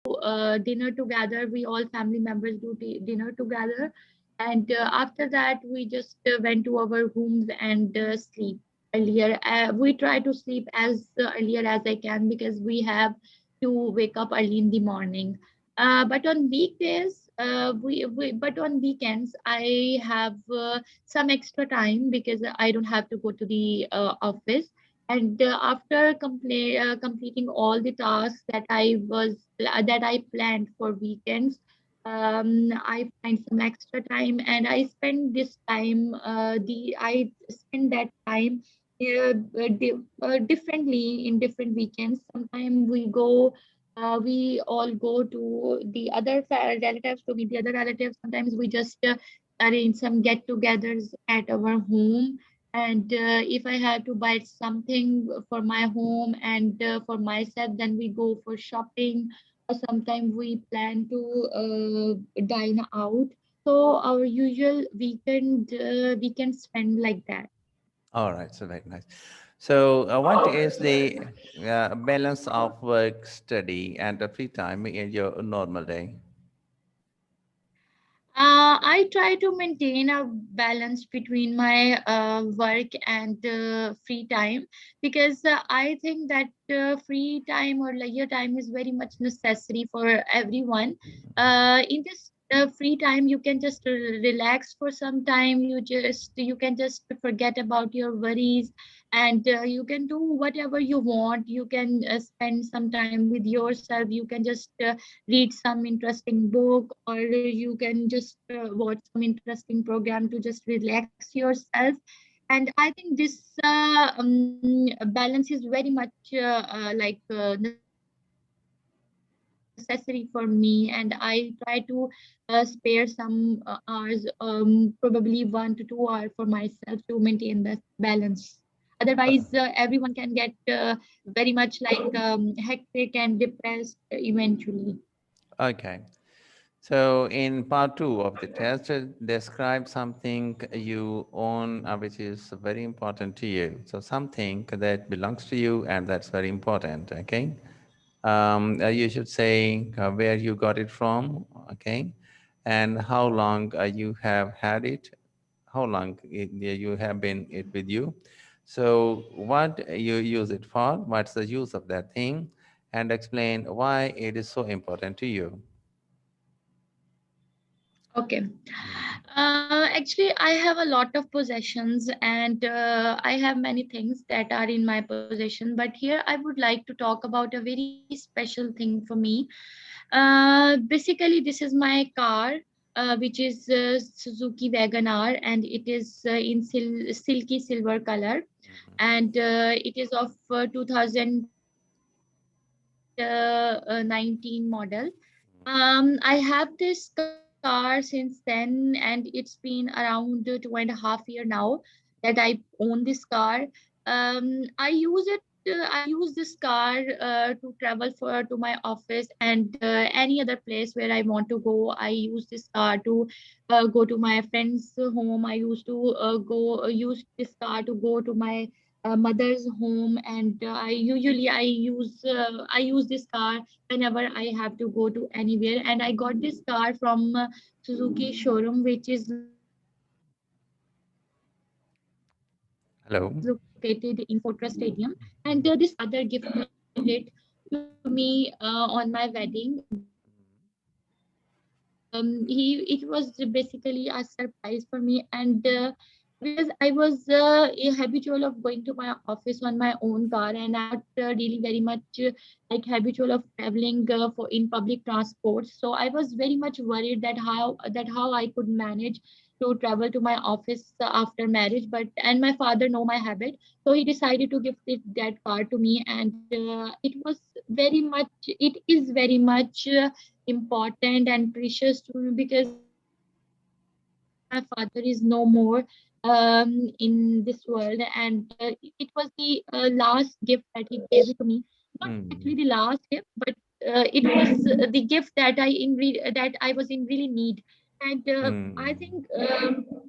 dinner together. We all family members do dinner together, and after that we just went to our rooms and sleep earlier. We try to sleep as earlier as I can because we have to wake up early in the morning. But on weekdays, but on weekends, I have some extra time because I don't have to go to the office. And after completing all the tasks that I planned for weekends, I find some extra time and I spend this time. I spend that time differently in different weekends. Sometimes we all go to the other relatives to meet the other relatives. Sometimes we just arrange some get-togethers at our home. And if I have to buy something for my home and for myself, then we go for shopping. Or sometimes we plan to dine out. So our usual weekend spend like that. All right, so very nice. So, what is the balance of work, study, and the free time in your normal day? I try to maintain a balance between my work and free time because I think that free time or leisure time is very much necessary for everyone. In this free time, you can just relax for some time. You can just forget about your worries, and you can do whatever you want. You can spend some time with yourself. You can just read some interesting book, or you can just watch some interesting program to just relax yourself. And I think this balance is very much necessary for me, and I try to spare some hours, probably 1 to 2 hours for myself to maintain that balance. Otherwise everyone can get very much like hectic and depressed eventually. Okay. So, in part two of the test, describe something you own which is very important to you. So, something that belongs to you and that's very important. Okay. You should say where you got it from. Okay. And how long you have had it, how long you have been it with you. So, what you use it for, what's the use of that thing, and explain why it is so important to you. Okay. Actually, I have a lot of possessions and I have many things that are in my possession. But here I would like to talk about a very special thing for me. Basically, this is my car, which is Suzuki Wagon and it is in silky silver color. And it is of 2019 model. I have this car since then, and it's been around 2.5 year now that I own this car. I use it. I use this car to travel to my office and any other place where I want to go. I use this car to go to my friend's home. I used to go use this car to go to my mother's home, and I use this car whenever I have to go to anywhere. And I got this car from Suzuki showroom, which is located in Fortress Stadium. And this father Hello. gifted this car. They gifted it to me on my wedding. It was basically a surprise for me, and because I was habitual of going to my office on my own car, and I'm not really very much like habitual of traveling for in public transport. So I was very much worried that how I could manage to travel to my office after marriage. But and my father know my habit, so he decided to gift that car to me, and it was very much. It is very much. Important and precious to me because my father is no more in this world, and it was the last gift that he gave it to me. Not actually Mm. the last gift, but it was the gift that I was in really need. And I Mm. think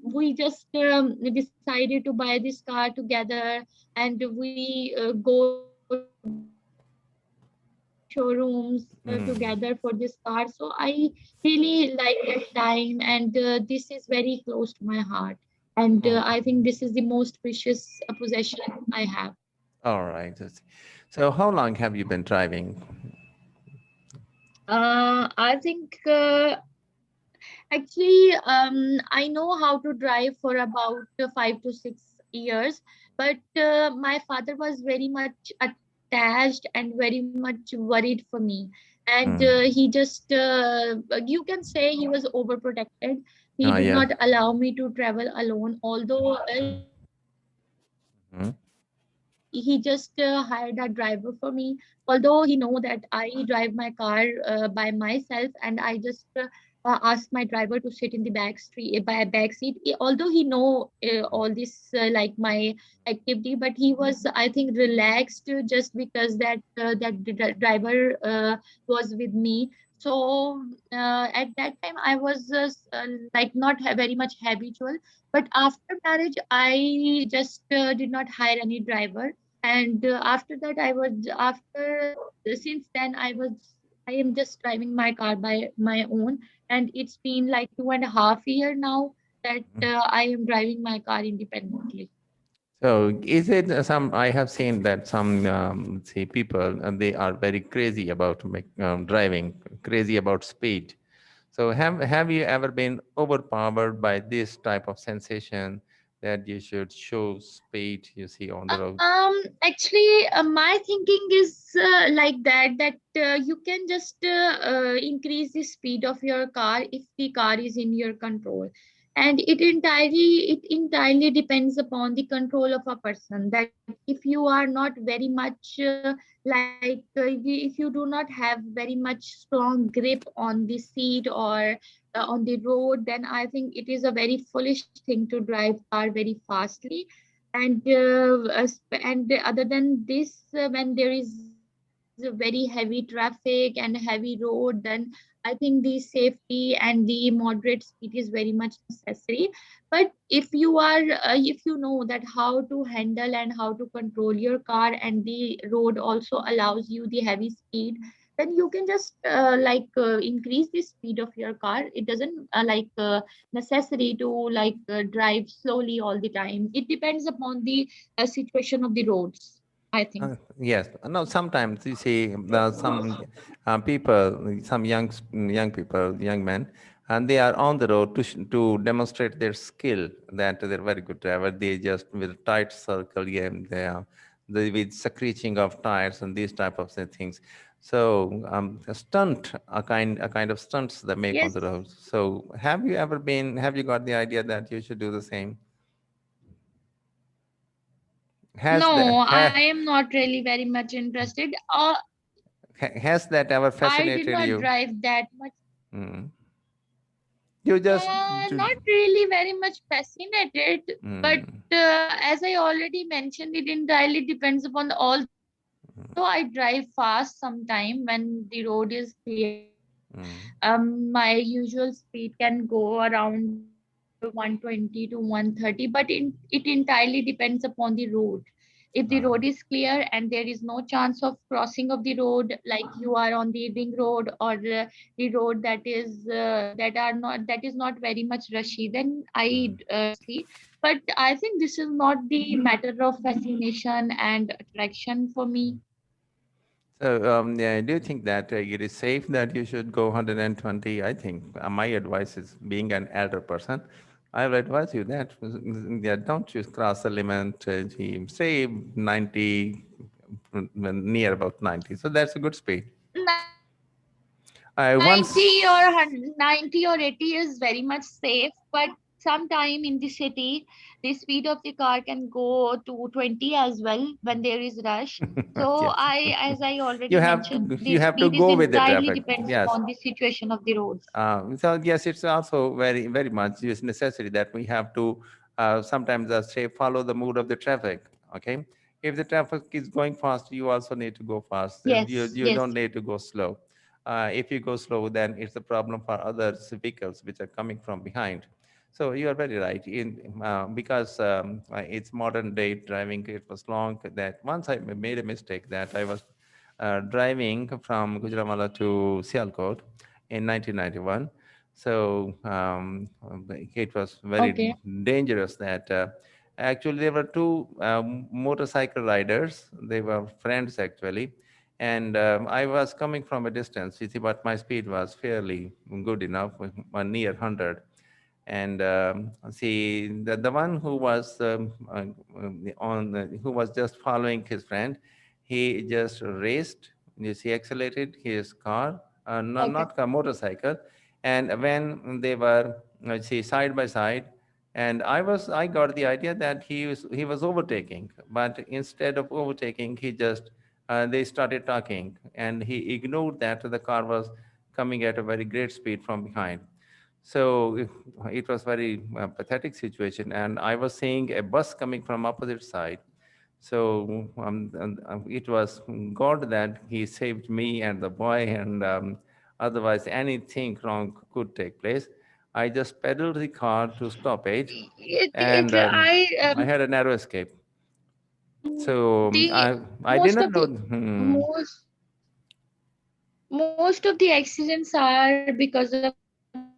we just decided to buy this car together, and we go to different places. showrooms Mm. together for this car. So I really like that time, and this is very close to my heart. And Oh, I think this is the most precious possession I have. all right. I see. So, how long have you been driving? I think actually, I know how to drive for about 5 to 6 years, but my father was very much attached and very much worried for me. And Mm. he just, you can say he was overprotected. He Ah, did yeah. not allow me to travel alone, although he just hired a driver for me. Although he know that I drive my car by myself, and I just asked my driver to sit in the back seat. Although he know all this like my activity, but he was, I think, relaxed just because driver was with me. So at that time I was like not very much habitual, but after marriage I just did not hire any driver. And after that I was after since then I am just driving my car by my own, and it's been like 2.5 years now that I am driving my car independently. So, is it some? I have seen that some, say, people, they are very crazy about driving, crazy about speed. So, have you ever been overpowered by this type of sensation that you should show speed you see on the road? Actually, my thinking is that you can just increase the speed of your car if the car is in your control, and it entirely depends upon the control of a person. That if you are not very much if you do not have very much strong grip on the seat or on the road, then I think it is a very foolish thing to drive car very fastly. And other than this, when there is very heavy traffic and heavy road, then I think the safety and the moderate speed is very much necessary. But if you know that how to handle and how to control your car, and the road also allows you the heavy speed, then you can just increase the speed of your car. It doesn't necessary to drive slowly all the time. It depends upon the situation of the roads, I think. Yes. No, sometimes you see some people, some young people, young men, and they are on the road to demonstrate their skill that they're very good driver. They just with a tight circle game, with screeching of tires and these type of things. So a kind of stunts they make on Yes. the road. So have you got the idea that you should do the same? Has the No, ha, I am not really very much interested. has that ever I did fascinated not you? drive that much. Mm. You just Not really very much fascinated, but mm, as I already mentioned, it entirely depends upon although I drive fast sometime when the road is clear. mm, My usual speed can go around 120 to 130, but it entirely depends upon the road. If the road is uh, clear and there is no chance of crossing of the road, like you are on the ring road or the road that is not very much rushy, then I mm. see. But I think this is not the matter of fascination and attraction for me. So, yeah, do you think that it is safe that you should go 120? I think my advice is, being an elder person, I will advise you that yeah, don't you cross the limit. Say 90, near about 90. So that's a good speed. 90 or Once 90 or 80 is very much safe, but sometime in the city the speed of the car can go to 20 as well when there is rush. So yes, I, as I you already have mentioned, to the you have to speed is go with the entirely traffic. depends Yes. upon the situation of the roads. So yes, it's also very, very much is necessary that we have to sometimes say follow the mood of the traffic. Okay, if the traffic is going fast, you also need to go fast. You Yes, you don't yes. need to go slow. If you go slow, then it's a problem for other vehicles which are coming from behind. So you are very right. Because it's modern day driving. It was long that once I made a mistake that I was driving from Gujranwala to Sialkot in 1991. So it was very Okay. dangerous that actually there were two motorcycle riders. They were friends actually. And I was coming from a distance, you see, but my speed was fairly good enough, near 100. And see, the one who was who was just following his friend, he just raced. You see, accelerated his car, not a motorcycle. And when they were, see, side by side, and I got the idea that he was overtaking, but instead of overtaking, he just they started talking, and he ignored that the car was coming at a very great speed from behind. So it was very pathetic situation, and I was seeing a bus coming from opposite side. So it was God that He saved me and the boy, and otherwise anything wrong could take place. I just pedaled the car to stop it, and I had a narrow escape. So I did not know. Most most of the accidents are because of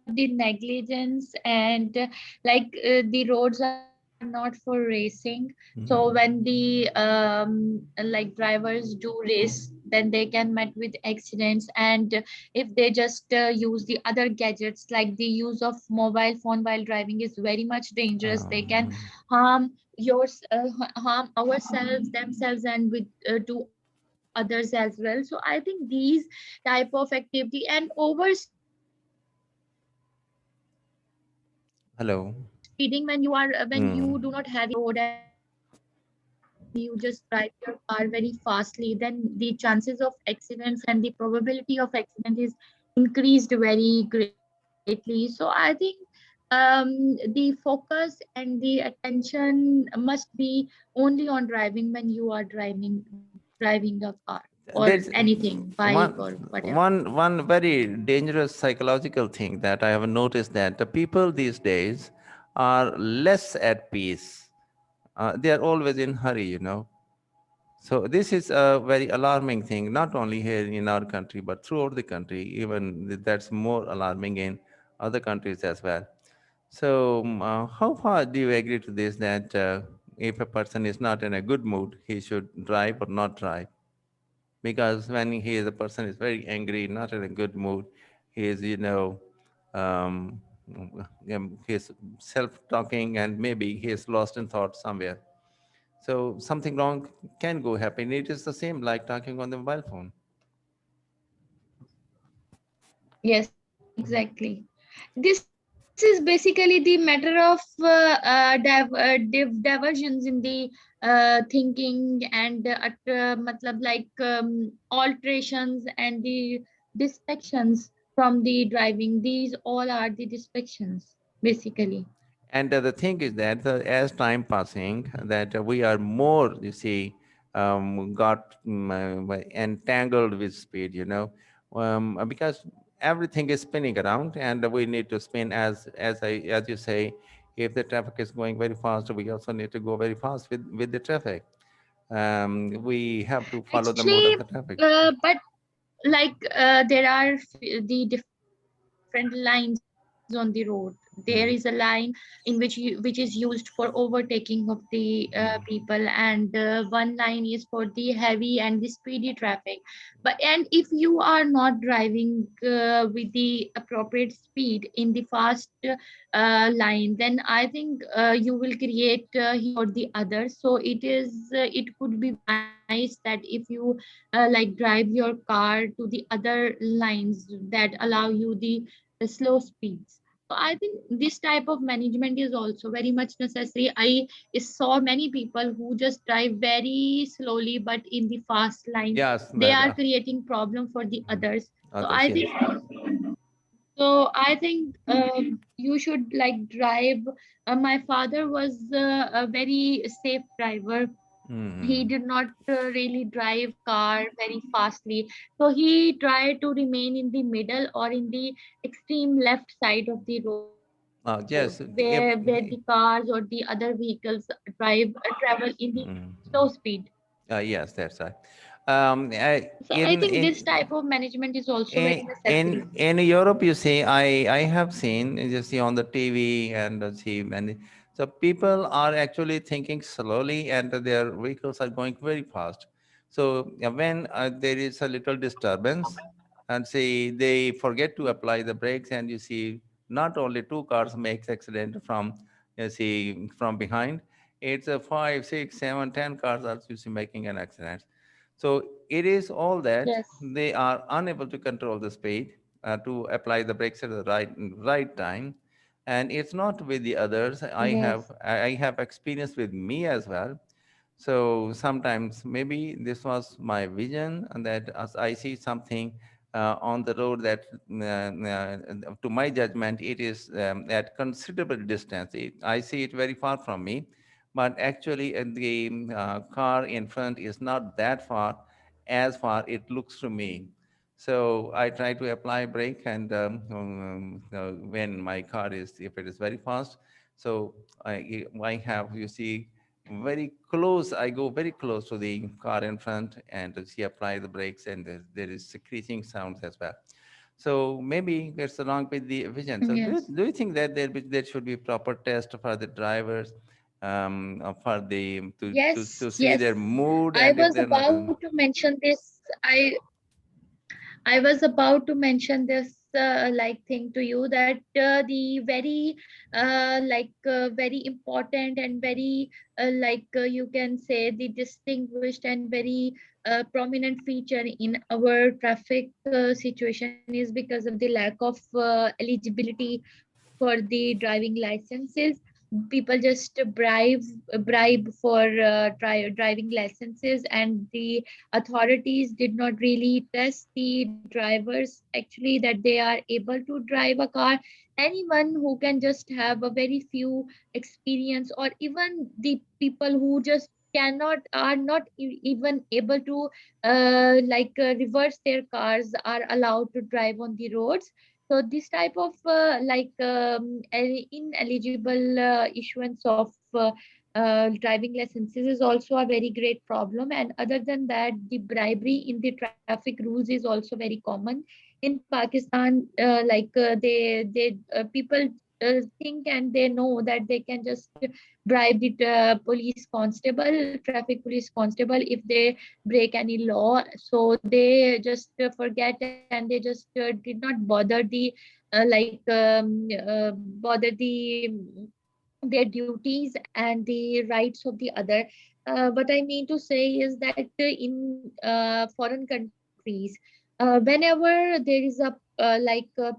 the negligence, and the roads are not for racing. So when the drivers do race, then they can met with accidents. And if they just use the other gadgets, like the use of mobile phone while driving, is very much dangerous. They can Um, harm harm ourselves, themselves, and with to others as well. So I think these type of activity and overspeeding when you are Hello. when you do not have your Mm. own road, and you just drive your car very fastly, then the chances of accidents and the probability of accident is increased very greatly. So I think the focus and the attention must be only on driving when you are driving a car or There's anything, bike or whatever. one very dangerous psychological thing that I have noticed, that the people these days are less at peace. They are always in hurry. So this is a very alarming thing, not only here in our country, but throughout the country. Even that's more alarming in other countries as well. So how far do you agree to this, that if a person is not in a good mood, he should drive or not drive? Because when he is a person is very angry, not in a good mood, he is, um, he's self-talking, and maybe he is lost in thought somewhere. So something wrong can go happen. It is the same like talking on the mobile phone. Yes, exactly. This is basically the matter of diversions in the thinking, and matlab alterations and the distractions from the driving. These all are the distractions, basically. And the thing is that as time passing, that we are more, you see, got entangled with speed, because everything is spinning around, and we need to spin as you say. If the traffic is going very fast, we also need to go very fast with the traffic. We have to follow the mode of Actually, the traffic. but there are the different lines on the road. There is a line Mm, which is used for overtaking of the people, and one line is for the heavy and the speedy traffic. And if you are not driving with the appropriate speed in the fast line, then I think you will create or the other. So it could be very nice that if you drive your car to the other lines that allow you the slow speeds. So I think this type of management is also very much necessary. I saw many people who just drive very slowly, but in the fast line, yes, they are creating problem for the others. So others, I yes. think you should drive. My father was a very safe driver. He Mm. did not really drive car very fastly, so he tried to remain in the middle or in the extreme left side of the road, where Yes, the cars or the other vehicles travel in the slow mm. speed. Yes, that's right. So I think this type of management is also very necessary. In Europe, you see, I have seen, you see on the TV and see many. So people are actually thinking slowly, and their vehicles are going very fast. So when there is a little disturbance, and see they forget to apply the brakes, and you see not only two cars makes accident from, you see, from behind. It's a five, six, seven, 10 cars are, you see, making an accident. So it is all that Yes. they are unable to control the speed, to apply the brakes at the right time. And it's not with the others. Yes. I have experience with me as well. So sometimes maybe this was my vision, and that as I see something on the road that, to my judgment, it is at considerable distance. I see it very far from me, but actually the car in front is not that far, as far it looks to me. So I try to apply brake, and when my car is, if it is very fast, so I have, you see, very close. I go very close to the car in front, and she apply the brakes, and there is screeching sounds as well. So maybe it's wrong with the vision. So Yes. do you think that there should be proper test for the drivers, for the to Yes. see their Yes. mood, I and if was they're not. about to mention this. I was about to mention this like thing to you, that the very very important and very you can say the distinguished and very prominent feature in our traffic situation is because of the lack of eligibility for the driving licenses. People just bribe for driving licenses, and the authorities did not really test the drivers actually that they are able to drive a car. Anyone who can just have a very few experience, or even the people who just cannot are not even able to reverse their cars are allowed to drive on the roads. So this type of ineligible issuance of driving licenses is also a very great problem. And other than that, the bribery in the traffic rules is also very common in Pakistan. People think and they know that they can just bribe the traffic police constable if they break any law. So they just forget, and they just did not bother the bother their duties and the rights of the other. What I mean to say is that in foreign countries, whenever there is a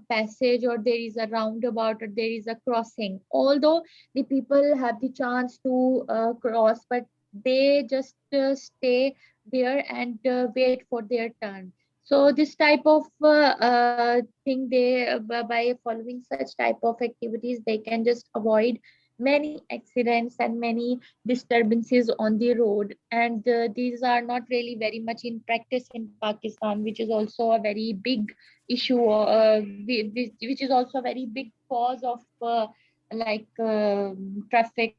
passage, or there is a roundabout, or there is a crossing, although the people have the chance to cross, but they just stay there and wait for their turn. So this type of thing, by following such type of activities, they can just avoid many accidents and many disturbances on the road. And these are not really very much in practice in Pakistan, which is also a very big issue, which is also a very big cause of traffic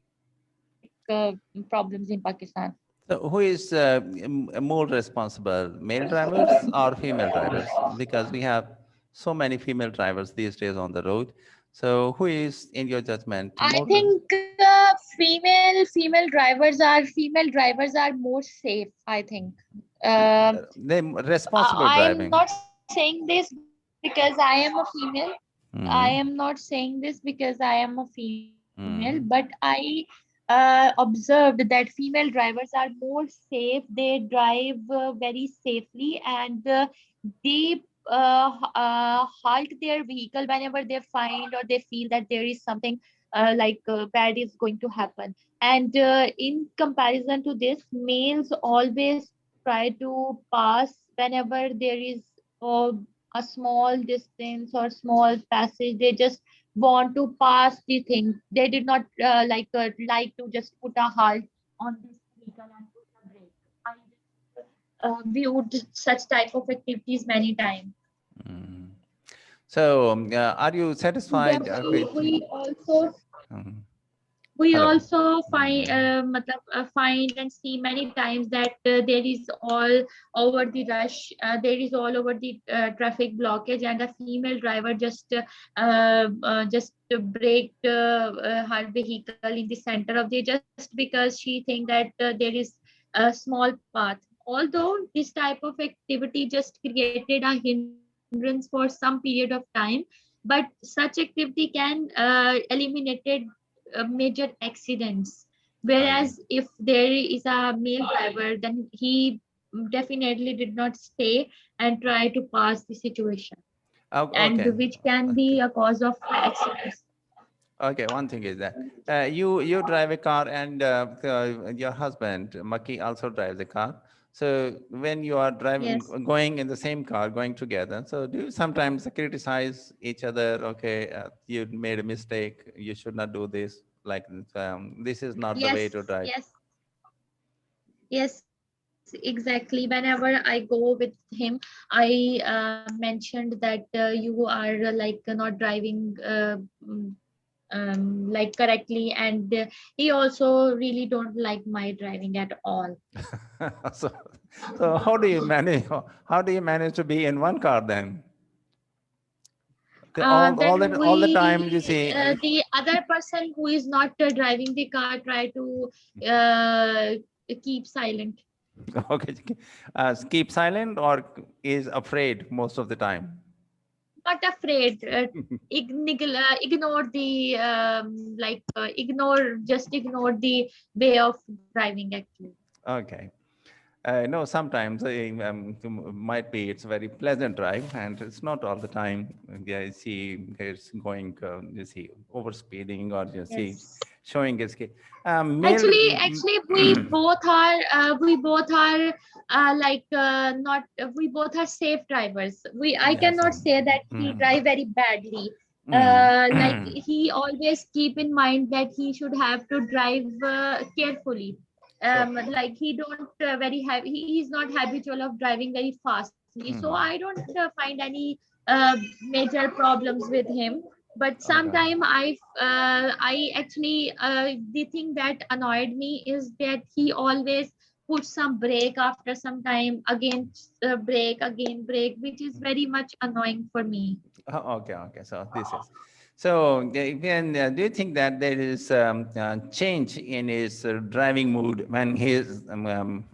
problems in Pakistan. So who is more responsible, male drivers or female drivers? Because we have so many female drivers these days on the road. So who is, in your judgment, I more think female drivers are more safe, I think. responsible I'm driving? not saying this because I am a female. I am not Hmm. saying this because I am a female, but I Hmm. observed that female drivers are more safe. They drive very safely, and they halt their vehicle whenever they find or they feel that there is something bad is going to happen. And in comparison to this, males always try to pass whenever there is uh, a small distance or small passage. They just want to pass the thing. They did not like to just put a halt on this vehicle and put a brake. I viewed such type of activities many times. Hmm. So are you Yeah, satisfied we with? we also Mhm. We Hello. also find Mm. find and see many times that there is all over the rush, there is all over the traffic blockage, and a female driver just braked her vehicle in the center of the, just because she think that there is a small path. Although this type of activity just created a hindrance for some period of time, but such activity can eliminate major accidents. Whereas Okay. if there is a male driver, then he definitely did not stay and try to pass the situation, and Okay. which can Okay. be a cause of accidents. Okay, one thing is that you drive a car and your husband Maki also drives a car. So when you are driving, Yes. going in the same car, going together, so do you sometimes criticize each other? Okay, you made a mistake. You should not do this. Like this is not the way Yes. to drive. Yes. Yes, exactly. Whenever I go with him, I mentioned that you are not driving like correctly, and he also really don't like my driving at all. so, so how do you manage? How do you manage to be in one car then? Then All the time you see. the other person who is not driving the car try to uh, keep silent. Okay, keep silent or is afraid most of the time. Not afraid. Ignore the ignore the way of driving actually. Okay. No, sometimes might be it's a very pleasant drive, and it's not all the time. Yeah, you see, it's going, you see, over speeding or you see, Yes. showing his kid. Male. Actually, we both are not. We both are safe drivers. I Yes. cannot say that he Mm. drive very badly. Like Mm. he always keep in mind that he should have to drive carefully. So. Like he don't he's not habitual of driving very fastly. So I Mm. don't find any major problems with him. But Okay. sometime I actually the thing that annoyed me is that he always puts some break after some time, again break, again break, which is very much annoying for me. Okay, okay. So this is. So again, do you think that there is change in his driving mood when he's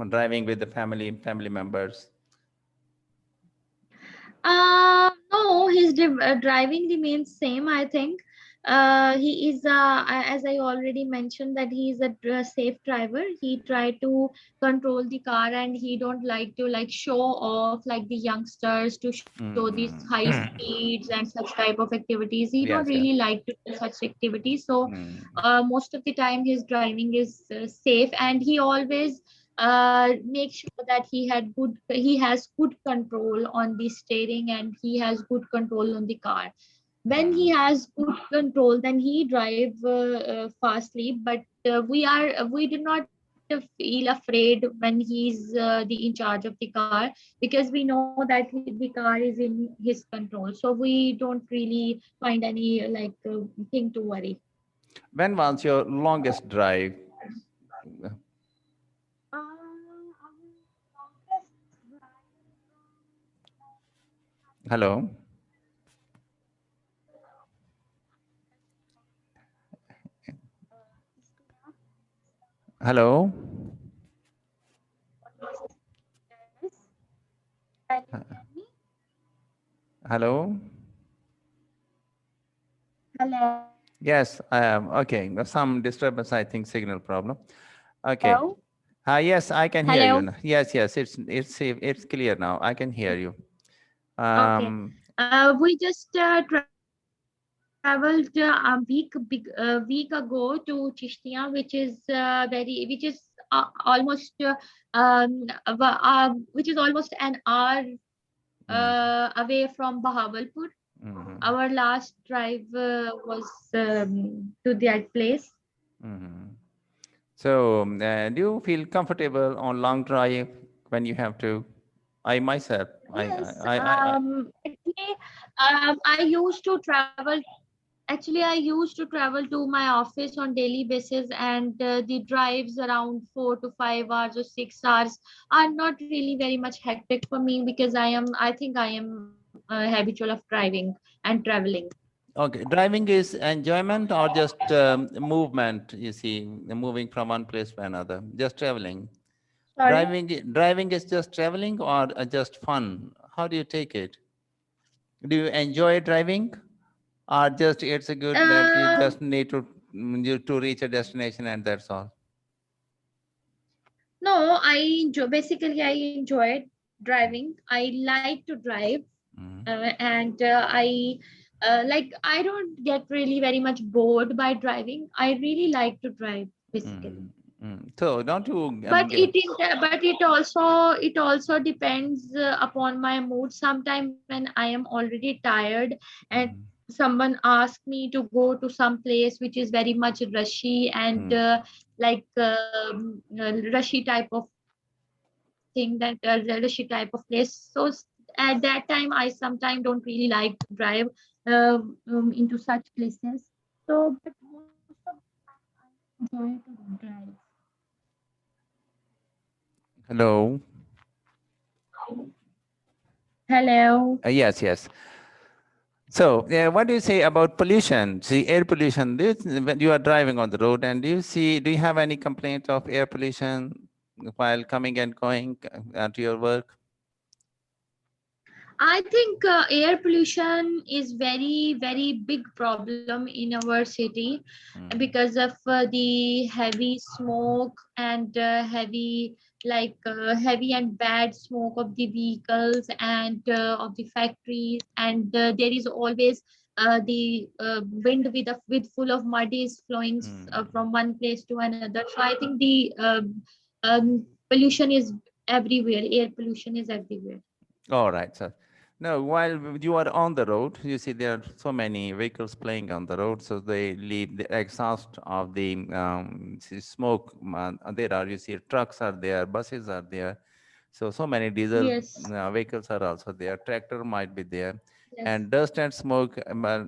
driving with the family members? No, his driving remains same, I think. He is, as I already mentioned, that he is a safe driver. He try to control the car, and he don't like to like show off like the youngsters to show these high Mm. speeds and such type of activities. He don't Yes, really yes. like to do such activities. So Mm. most of the time his driving is safe, and he always make sure that he has good control on the steering, and he has good control on the car. When he Mm. has good control, then he drive fastly, but we do not feel afraid when he's the in charge of the car, because we know that the car is in his control, so we don't really find any thing to worry. When was your longest drive? Our longest drive Hello, hello, yes. Can you hear me? hello. Hello. Yes, I am. Okay, there's some disturbance, I think, signal problem. Okay. Hello. Yes, I can hear you Hello. now. Yes, yes, it's clear now. I can hear you. Okay. Um, We just traveled a week ago to Chishtia, which is almost which is almost an hour mm, away from Bahawalpur. mhm, Our last drive was to that place. mhm. So, do you feel comfortable on long drive when you have to? I myself, Yes. I Actually, I used to travel. Actually, I used to travel to my office on daily basis, and the drives around 4 to 5 hours or 6 hours are not really very much hectic for me because I think I am habitual of driving and traveling. Okay, driving is enjoyment or just movement, you see, moving from one place to another, just traveling. Sorry. Driving is just traveling or just fun? How do you take it? Do you enjoy driving or just it's a good that you Uh, just need to you to reach a destination and that's all? no, basically I enjoy driving. I like to drive, Mm, and I don't get really very much bored by driving. I really like to drive basically. mm, So don't you But it also depends upon my mood. Sometime when I am already tired and mm, someone asks me to go to some place which is very much rushy and mm. rushy type of thing, that rushy type of place, so at that time I sometimes don't really like to drive into such places. So but most of the time I enjoy to drive. Hello. Hello. Yes, yes. So, what do you say about pollution? See, air pollution. When you are driving on the road, and do you have any complaint of air pollution while coming and going to your work? I think air pollution is very, very big problem in our city Mm, because of the heavy smoke and heavy and bad smoke of the vehicles and of the factories, and there is always the wind with full of mud is flowing mm. from one place to another. So I think the pollution is everywhere. Air pollution is everywhere. All right, sir. Now, while you are on the road, you see there are so many vehicles playing on the road, so they leave the exhaust of the smoke. There are, you see, trucks are there, buses are there. So many diesel Yes. vehicles are also there. Tractor might be there, Yes. and dust and smoke.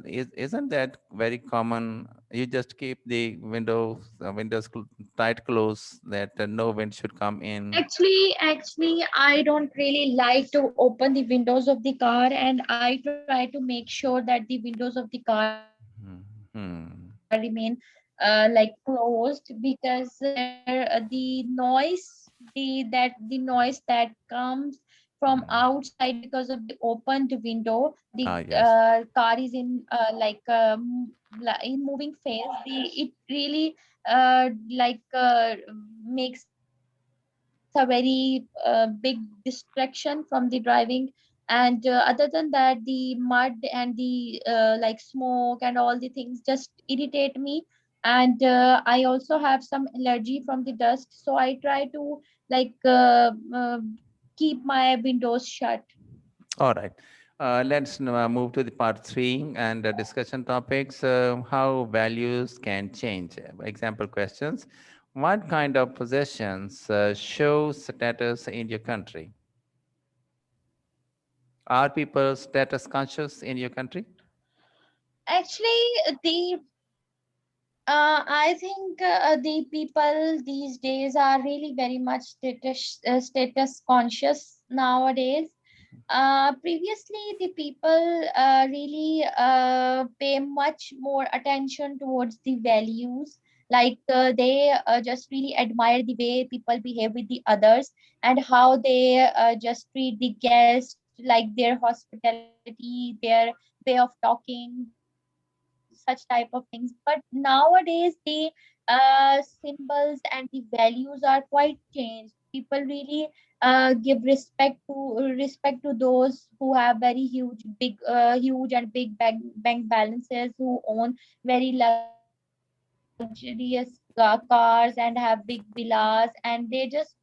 Isn't that very common? You just keep the windows tight closed, that no wind should come in. Actually, I don't really like to open the windows of the car, and I try to make sure that the windows of the car remain Hmm. Hmm. closed, because the noise that comes from Hmm. outside because of the opened window, the Ah, yes. car is in moving phase, it really makes a very big distraction from the driving. And other than that, the mud and the smoke and all the things just irritate me. And I also have some allergy from the dust, so I try to keep my windows shut. All right. Let's now move to the part three and the discussion topics. How values can change. Example questions. What kind of possessions show status in your country? Are people status conscious in your country? Actually, the I think the people these days are really very much status conscious nowadays. Previously, the people really pay much more attention towards the values. They just really admire the way people behave with the others, and how they just treat the guests, like their hospitality, their way of talking, such type of things. But nowadays, the symbols and the values are quite changed. People really give respect to those who have very huge and big bank balances, who own very luxurious cars and have big villas, and they just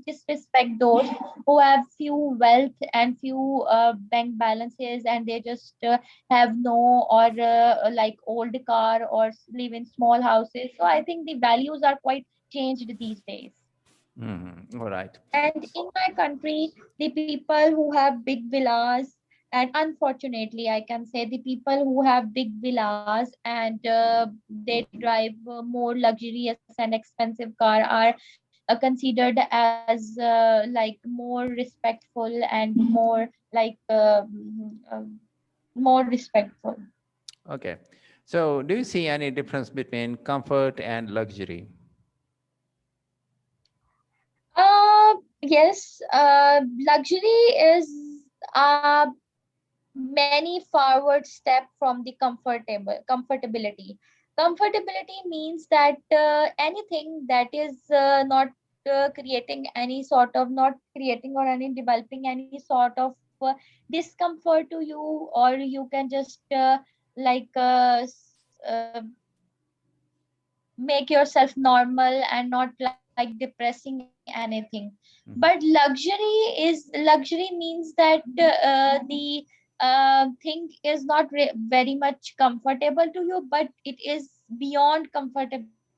disrespect those who have few wealth and few bank balances, and they just have no or old car or live in small houses. So I think the values are quite changed these days. Mhm. All right. And in my country, the people who have big villas And unfortunately, I can say the people who have big villas and they drive more luxurious and expensive car are considered as like more respectful and more like more respectful. Okay. So do you see any difference between comfort and luxury? Yes, luxury is a many forward step from the comfortability. Comfortability means that anything that is not creating any sort of not creating or any developing any sort of discomfort to you, or you can just like make yourself normal and not like depressing anything. But Mhm. luxury means that the thing is not very much comfortable to you, but it is beyond comfortability,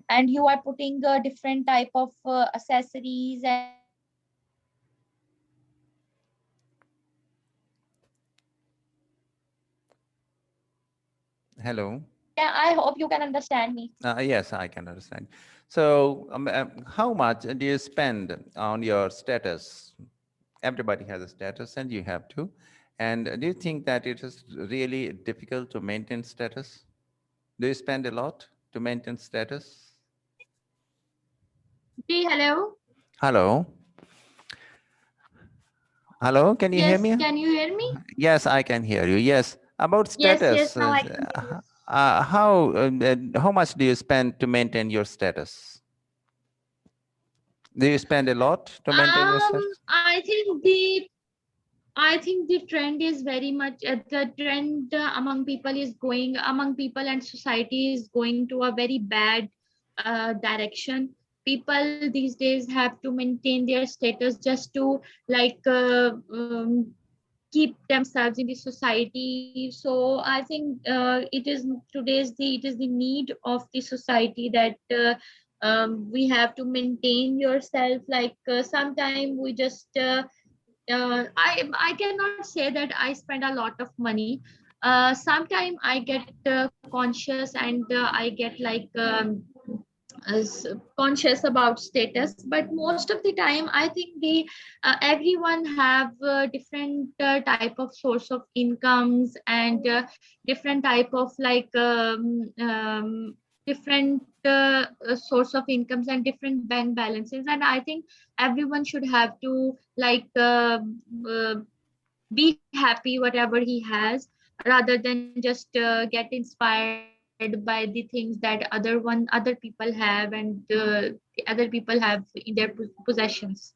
and you are putting different type of accessories and different type of Hello. yeah, I hope you can understand me. Yes, I can understand. So, how much do you spend on your status? Everybody has a status, and you have to. And do you think that it is really difficult to maintain status? Do you spend a lot to maintain status? Ji, hello. Hello. Hello, can you hear Yes, me? can you hear me? Yes, I can hear you. Yes, about Yes, yes, status. now I can hear you. How much do you spend to maintain your status? Do you spend a lot to maintain your status? I think the trend is very much the trend among people is going among people and society is going to a very bad direction. People these days have to maintain their status just to like keep themselves in the society. So I think it is the need of the society that we have to maintain yourself. Like sometime we just I cannot say that I spend a lot of money. Sometimes I get conscious and I get like conscious about status, but most of the time I think the everyone have different type of source of incomes and different type of like different source of incomes and different bank balances, and I think everyone should have to like uh, be happy whatever he has, rather than just get inspired by the things that other people have and the other people have in their possessions.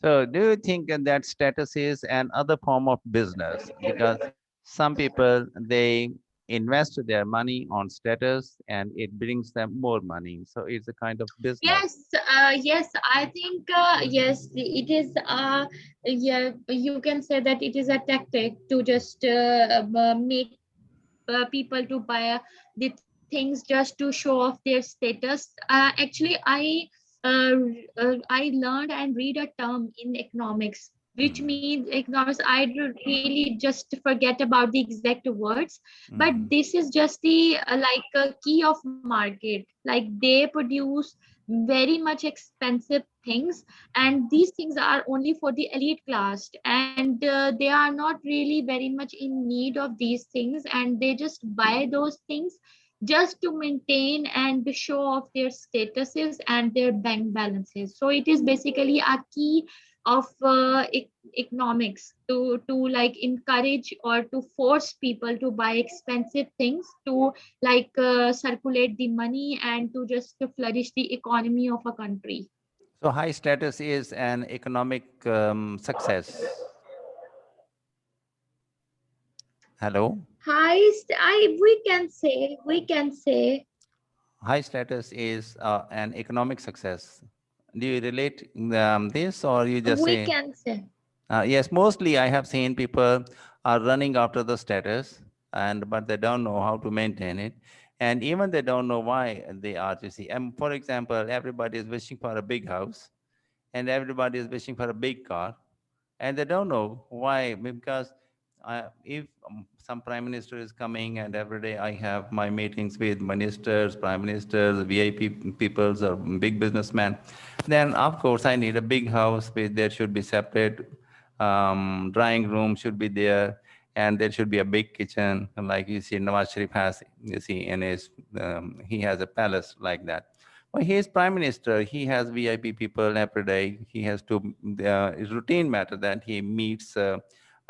So, do you think that status is another form of business? Because some people they invest their money on status and it brings them more money. So, it's a kind of business. Yes, I think yes, it is. Yeah, you can say that it is a tactic to just make people to buy the things just to show off their status. Actually, I learned and read a term in economics, which Mhm, means economics. Really just forget about the exact words, but mhm. this is just the like key of market. Like they produce very much expensive things, and these things are only for the elite class, and they are not really very much in need of these things, and they just buy those things just to maintain and show off their statuses and their bank balances. So it is basically a key of economics to like encourage or to force people to buy expensive things to like circulate the money and to just to flourish the economy of a country. So, high status is an economic success. Hello? Highest, I we can say High status is an economic success. Do you relate this or you just we say? can say Yes, mostly I have seen people are running after the status, and but they don't know how to maintain it, and even they don't know why they are. You see, and for example, everybody is wishing for a big house, and everybody is wishing for a big car, and they don't know why. Because if some prime minister is coming, and every day I have my meetings with ministers, prime ministers, VIP peoples, or big businessmen, then of course I need a big house. With there should be separate drawing room should be there, and there should be a big kitchen, like you see Nawaz Sharif has. You see in his he has a palace like that. Well, he is prime minister. He has VIP people every day. He has to, it's routine matter that he meets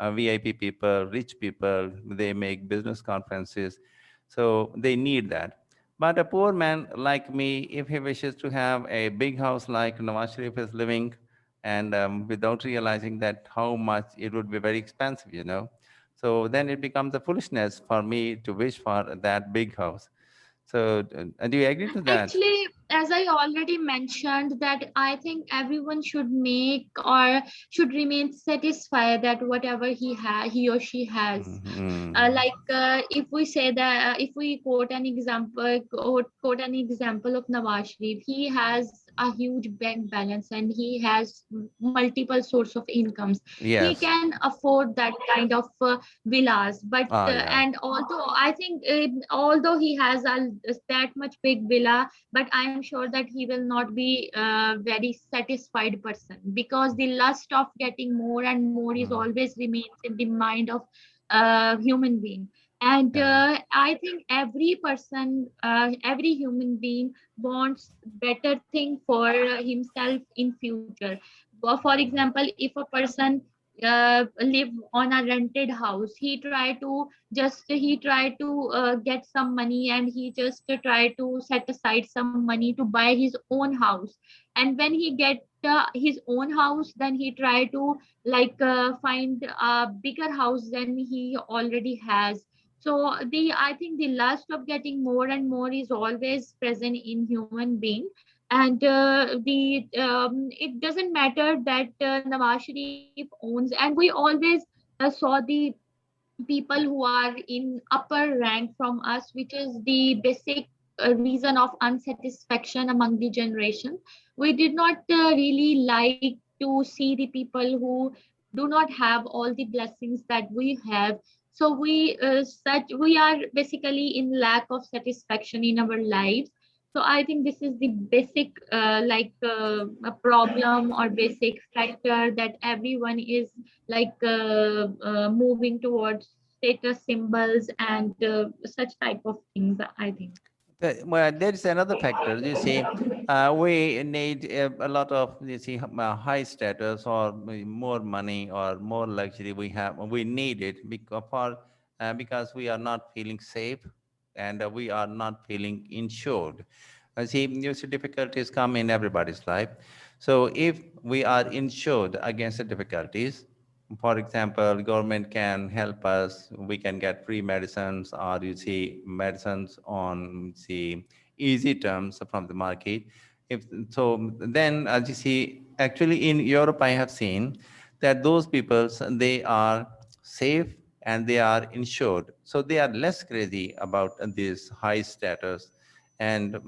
VIP people, rich people. They make business conferences. So they need that. But a poor man like me, if he wishes to have a big house like Nawaz Sharif is living, and without realizing that how much it would be very expensive, so then it becomes a foolishness for me to wish for that big house. So, do you agree to that? Actually, as I already mentioned, that I think everyone should make or should remain satisfied that whatever he or she has. Mhm. If we say that, if we quote an example of Nawaz Sharif, he has a huge bank balance and he has multiple source of incomes. He Yes. can afford that kind of villas, but Oh, yeah. and although I think although he has that much big villa, but I am sure that he will not be a very satisfied person, because the lust of getting more and more is Mm. always remains in the mind of human being. And Yeah. I think every person, every human being wants better thing for himself in future. For example, if a person live on a rented house, he try to get some money, and he just try to set aside some money to buy his own house. And when he get his own house, then he try to find a bigger house than he already has. So the I think the lust of getting more and more is always present in human being. And the it doesn't matter that Nawaz Sharif owns, and we always saw the people who are in upper rank from us, which is the basic reason of unsatisfaction among the generation. We did not really like to see the people who do not have all the blessings that we have. So we are basically in lack of satisfaction in our lives. So I think this is the basic a problem or basic factor that everyone is moving towards status symbols and such type of things, I think. Well, there is another factor. You see, we need a lot of, you see, high status, or more money, or more luxury. We need it because we are not feeling safe, and we are not feeling insured. See, you see, difficulties come in everybody's life. So if we are insured against the difficulties, for example, government can help us. We can get free medicines, or you see medicines on, see, easy terms from the market. If so, then as you see, actually in Europe, I have seen that those people, they are safe and they are insured, so they are less crazy about this high status, and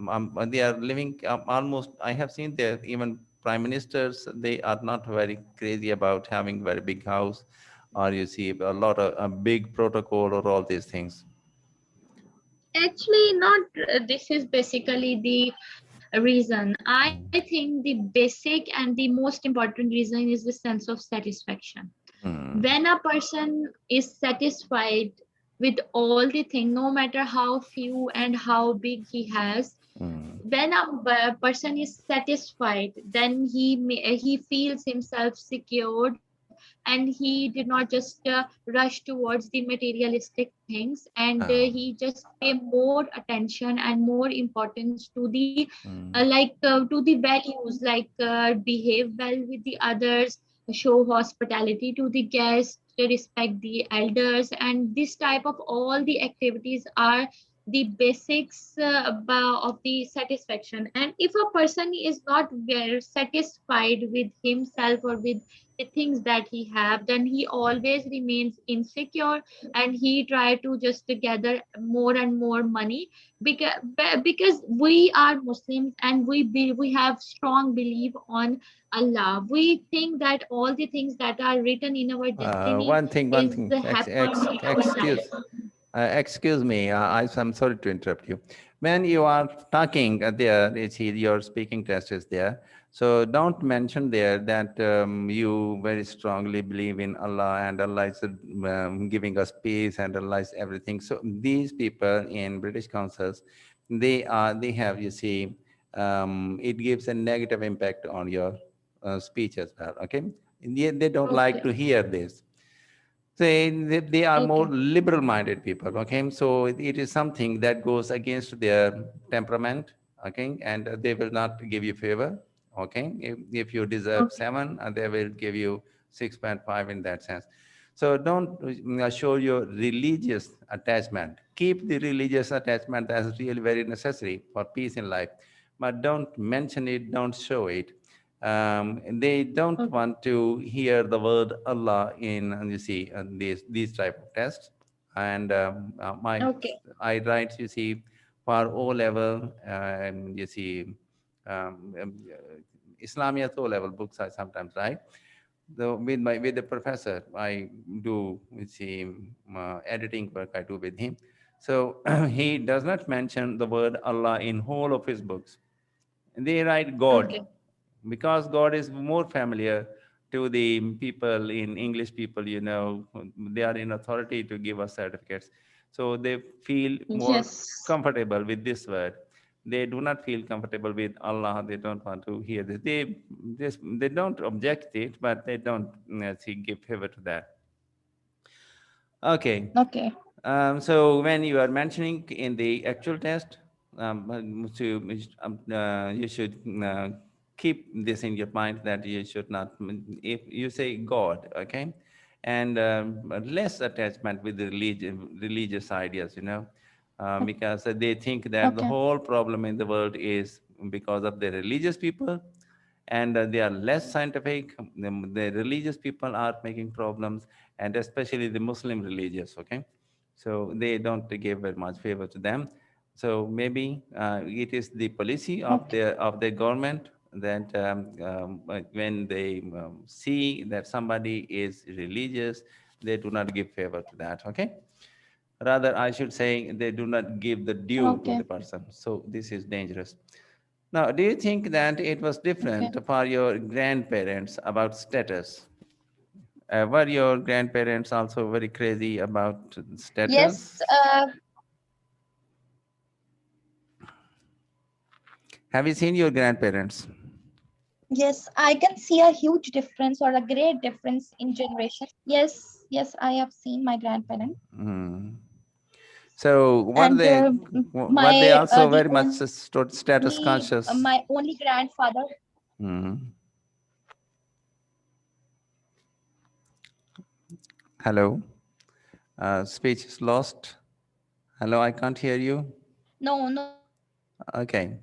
they are living almost. I have seen there even prime ministers, they are not very crazy about having very big house, or you see a lot of a big protocol, or all these things. Actually, not this is basically the reason. I think the basic and the most important reason is the sense of satisfaction. Mm. When a person is satisfied with all the thing, no matter how few and how big he has, Mm. when a person is satisfied, then he feels himself secured, and he did not just rush towards the materialistic things, and Oh. he just pay more attention and more importance to the Mm. to the values, behave well with the others, show hospitality to the guests, respect the elders, and this type of all the activities are the basics of the satisfaction. And if a person is not very satisfied with himself or with the things that he have, then he always remains insecure, and he try to just gather more and more money, because we are Muslims, and we have strong belief on Allah. We think that all the things that are written in our destiny One is thing. happen in our life. Excuse me. I'm sorry to interrupt you. When you are talking there, your speaking test is there. So don't mention there that you very strongly believe in Allah and Allah is giving us peace and Allah is everything. So these people in British councils, they have, you see, it gives a negative impact on your speech as well. Okay, they don't like to Okay. hear this. They are more Okay. liberal minded people. Okay, so it is something that goes against their temperament. Okay, and they will not give you favor. Okay, if you deserve Okay. 7, they will give you 6.5 in that sense. So don't show your religious attachment. Keep the religious attachment. That's really very necessary for peace in life, but don't mention it, don't show it. They don't Okay. want to hear the word Allah in, you see, these type of tests. And Okay. I write, you see, for O level, you see, Islamiyat O level books I sometimes write. With the professor, I do, you see, editing work I do with him. So he does not mention the word Allah in whole of his books. They write God, Okay. because God is more familiar to the people in English people, they are in authority to give us certificates. So they feel more Yes. comfortable with this word. They do not feel comfortable with Allah. They don't want to hear this. They don't object it, but they don't see, give favor to that. Okay. Okay. So when you are mentioning in the actual test, you should keep this in your mind that you should not, if you say God, okay, and less attachment with the religious ideas, because they think that the Okay. whole problem in the world is because of the religious people, and they are less scientific. The religious people are making problems, and especially the Muslim religious, okay? So they don't give very much favor to them. So maybe it is the policy of Okay. the government that when they see that somebody is religious, they do not give favor to that, okay? Rather, I should say they do not give the due to the Okay. person. So this is dangerous. Now, do you think that it was different Okay. for your grandparents about status? Were your grandparents also very crazy about status? Yes. Have you seen your grandparents? Yes, I can see a huge difference or a great difference in generation. Yes. Yes, I have seen my grandparents, Hmm. So and were they my also the very much status only conscious? my only grandfather. Hmm. Hello, speech is lost. Hello, I can't hear you. No, no, no. Okay.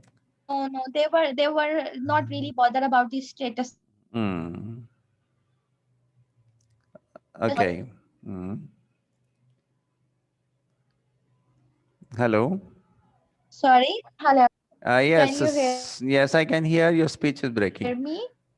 They were not really bothered about the status. Hmm. Hello. Okay. Hmm. Hello. Sorry. Hello. Yes, Can you hear me? yes, I can hear your speech is breaking.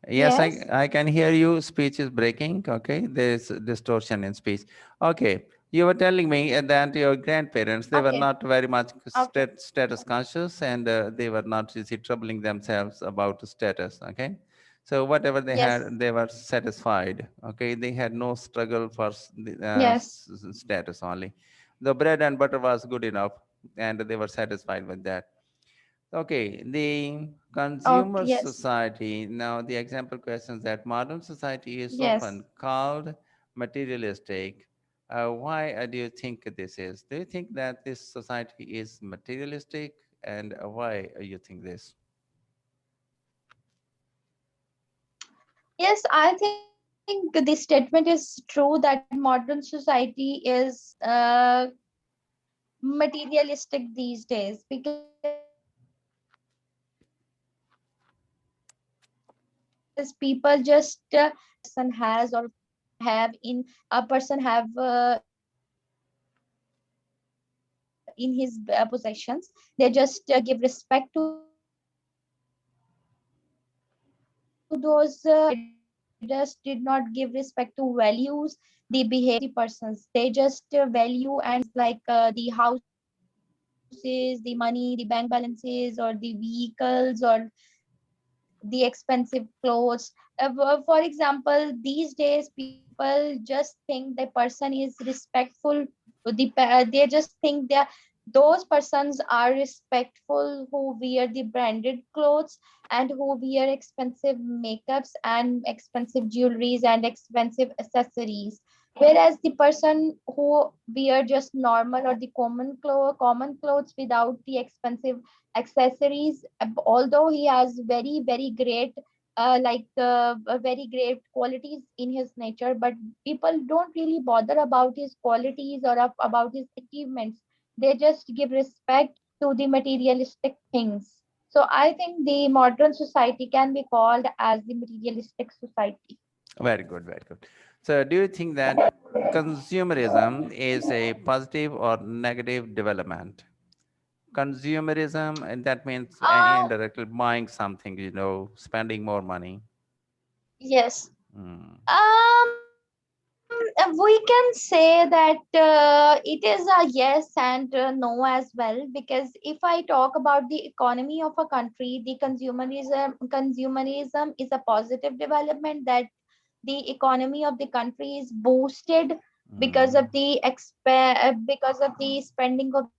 Yes, Yes. I can hear you. Speech is breaking. Okay, there's distortion in speech. Okay, you were telling me that your grandparents, they were Okay. not very much Okay. status conscious, and they were not, you see, troubling themselves about status. Okay, so whatever they Yes. had, they were satisfied. Okay, they had no struggle for Yes. status only. The bread and butter was good enough, and they were satisfied with that. Okay, the Okay. consumer Yes. society. Now, the example questions that modern society is Yes. often called materialistic. Why do you think this is? Do you think that this society is materialistic, and why you think this? Yes, I think this statement is true that modern society is materialistic these days, because people just think that the expensive clothes. For example, these days people just think the person is respectful. They just think that those persons are respectful who wear the branded clothes and who wear expensive makeups and expensive jewelries and expensive accessories. Whereas the person who wear just normal or the common clothes without the expensive accessories, although he has very great very great qualities in his nature, but people don't really bother about his qualities or about his achievements. They just give respect to the materialistic things. So I think the modern society can be called as the materialistic society. Very good, very good. So, do you think that consumerism is a positive or negative development? Consumerism, and that means uh indirectly buying something, spending more money. yes. Hmm. We can say that it is a yes and no as well, because if I talk about the economy of a country, the consumerism is a positive development, that the economy of the country is boosted because of Hmm. because of the spending of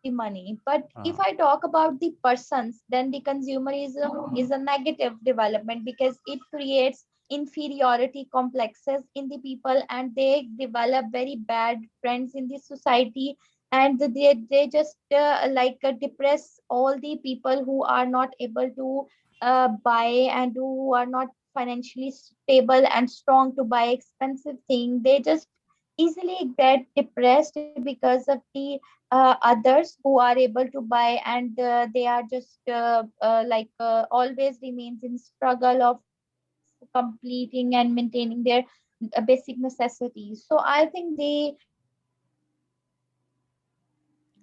the money. But if I talk about the Oh. persons, then the consumerism is a negative development, because it creates inferiority complexes in the people, and they develop very bad friends in the society, and they just depress all the people who are not able to buy, and who are not financially stable and strong to buy expensive things. They just easily get depressed because of the others who are able to buy, and they are just always remains in struggle of completing and maintaining their basic necessities. So I think the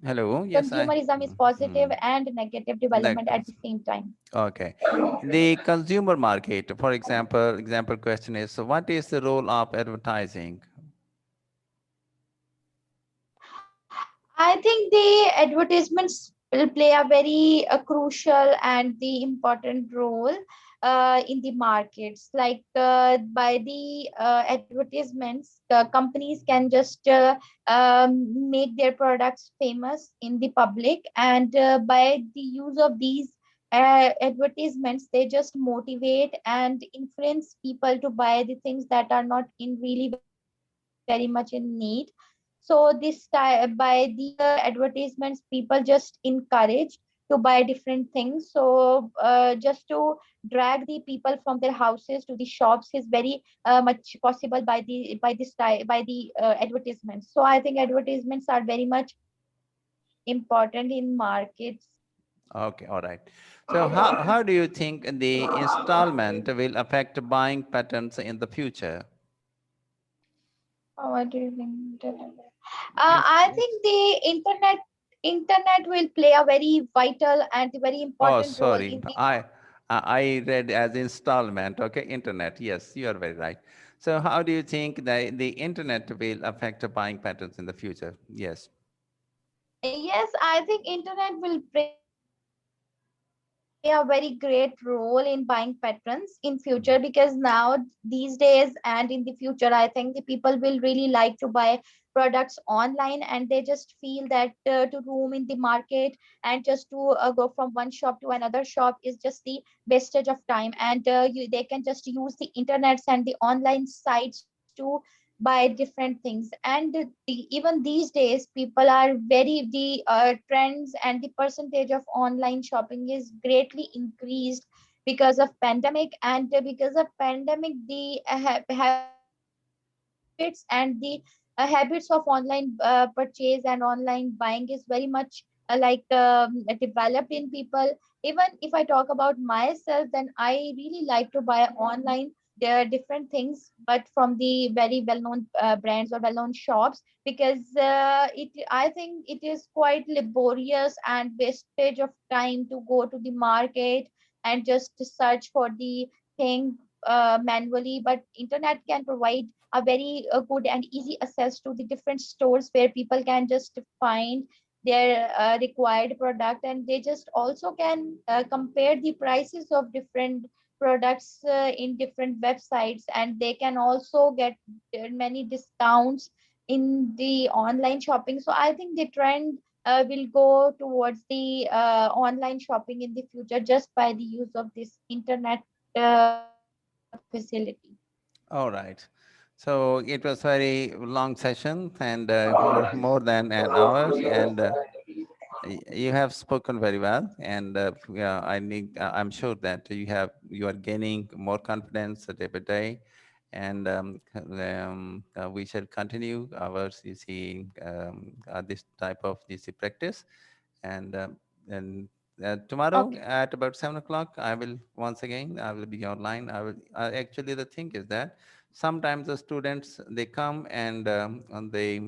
consumerism is positive and negative Hello. Yes, development I. at the same time. Negative. Okay. In the consumer market, for example question is, so what is the role of advertising? I think the advertisements will play a very crucial and the important role in the markets. Like by the advertisements, companies can just make their products famous in the public, and by the use of these advertisements, they just motivate and influence people to buy the things that are not in really very much in need. So by these advertisements, people just encourage to buy different things. So just to drag the people from their houses to the shops is very much possible by the advertisements. So I think advertisements are very much important in markets. Okay, all right. So how do you think the installment will affect buying patterns in the future? What do you think? Yes, I please. think the internet will play a very vital and very Oh, important role sorry. in the I read as installment. Okay, internet. Yes, you are very right. So how do you think the internet will affect buying patterns in the future? Yes. Yes, I think internet will play a very great role in buying patterns in future, because now these days and in the future, I think the people will really like to buy products online, and they just feel that to roam in the market and just to go from one shop to another shop is just the wastage of time, and they can just use the internets and the online sites to buy different things. And even these days people are very the trends and the percentage of online shopping is greatly increased because of pandemic, and because of pandemic the habitual of habits, and the habits of online purchase and online buying is very much developed in people. Even if I talk about myself, then I really like to buy online. There are different things, but from the very well-known brands or well-known shops, because it I think it is quite laborious and wastage of time to go to the market and just search for the thing manually. But internet can provide a very good and easy access to the different stores where people can just find their required product, and they just also can compare the prices of different products in different websites, and they can also get many discounts in the online shopping. So I think the trend will go towards the online shopping in the future just by the use of this internet facility. All right. So it was very long session and more than an hour, and you have spoken very well. And yeah, I'm sure that you are gaining more confidence day by day, and we shall continue our CC this type of CC practice, and tomorrow Okay. at about 7 o'clock, I will be online. Actually, the thing is that sometimes the students they come and they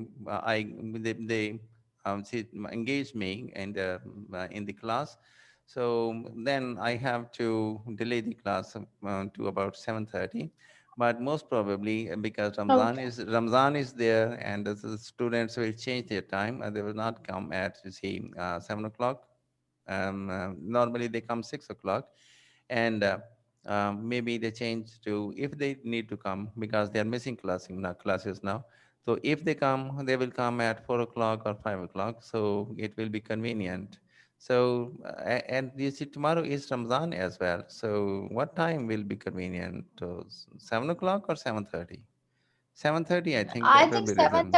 engage me in the class. So then I have to delay the class to about 7:30. But most probably because Okay. Ramzan is there, and the students will change their time, and they will not come at, you see, 7 o'clock. Normally they come 6 o'clock, and maybe they change to, if they need to come because they are missing classes now. So if they come, they will come at 4 o'clock or 5 o'clock. So it will be convenient. So and you see, tomorrow is Ramzan as well. So what time will be convenient? 7 o'clock or 7:30? 7:30, I think I that will think be reasonable.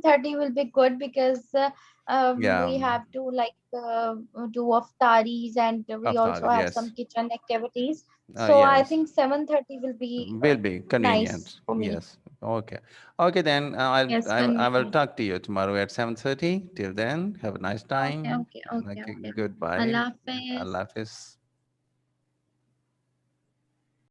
7:30 will be good, because Yeah, we have to do iftaris, and we after also have yes. some kitchen activities. So I Yes. think 7:30 will be Will be nice convenient. for me. Yes. Okay. Okay, then Yes, I will convenient. talk to you tomorrow at 7:30. Till then, have a nice Okay, time. okay, okay, Okay. okay. Goodbye. Allah Hafiz. Allah Hafiz.